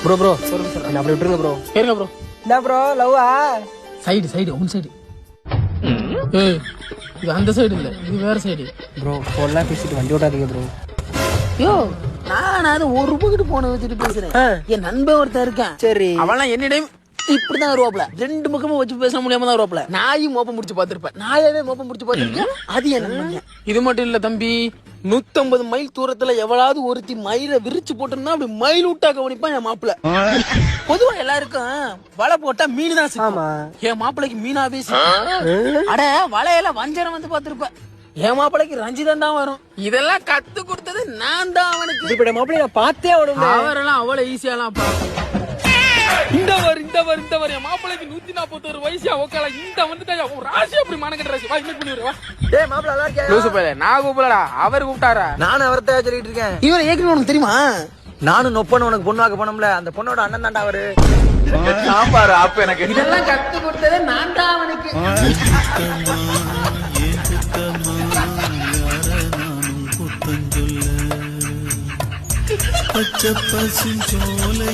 Bro bro என்ன அப்படி விட்டுருங்க ப்ரோ. கேளுங்க ப்ரோ. என்ன ப்ரோ லவ்வா? சைடு உன் சைடு. ஏய் இது அந்த சைடு இல்ல, இது வேற சைடு. ப்ரோ ஃபோன்லாம் பேசிட்டு வண்டி ஓட்டாதீங்க ப்ரோ. யோ நான் அது ₹1 போன வச்சுட்டு பேசுறேன். என் நண்பன் ஒருத்தன் இருக்கான். சரி. அவன்லாம் என்னிடம் இப்படிதான் வருவாப்ல. 2 பக்கமும் வச்சு பேச முடியாம தான் வருவாப்ல. நாயும் மோப்பம் முடிச்சு பாத்துருப்பேன். நாயாவே மோப்பம் முடிச்சு பாத்துருக்கேன். அது என் நண்பன். இது மட்டும் இல்ல தம்பி, 150 மைல் தூரத்துல எவ்வளவு ஒருத்தி மயில விரிச்சு போட்டிருந்தா அப்படி மயில் விட்டா கவனிப்பான் என் மாப்பிள்ள. பொதுவா எல்லாருக்கும் வலை போட்டா மீன் தான் சிக்கும். என் மாப்பிள்ளைக்கு மீனாவே சிக்கும். அட வலையில வஞ்சரம் வந்து பாத்துருப்பேன். என் மாப்பிள்ளைக்கு ரஞ்சிதம் தான் வரும். இதெல்லாம் கத்து கொடுத்தது நான் தான் அவனுக்கு. இப்படி மாப்பிள்ளை நான் பார்த்தே அவனுக்கு. அவரெல்லாம் அவ்வளவு ஈஸியாலாம் இந்த வர என் மாப்பிள்ளைக்கு 141 வயசா உக்கால இந்த வந்துட்டா ராசி அப்படி மனக்கட்ட ராசி. வா இன்வைட் பண்ணி வரவா. டேய் மாப்பிள்ளை நல்லா இருக்கியா? லூசு பையல, நான் கூப்பிடலடா, அவர் கூப்பிட்டாரா. நானும் அவர்தான் சொல்லிட்டு இருக்கேன். இவரை ஏற்கனவே உனக்கு தெரியுமா? நானும் நொப்பன்னு உனக்கு பொண்ணு வாக்க போனோம்ல, அந்த பொண்ணோட அண்ணன் தான்டா அவரு. சாப்பாரு அப்ப எனக்கு இதெல்லாம் கத்து கொடுத்ததே நான் தான் அவனுக்கு. பச்சை பசுஞ்சோலை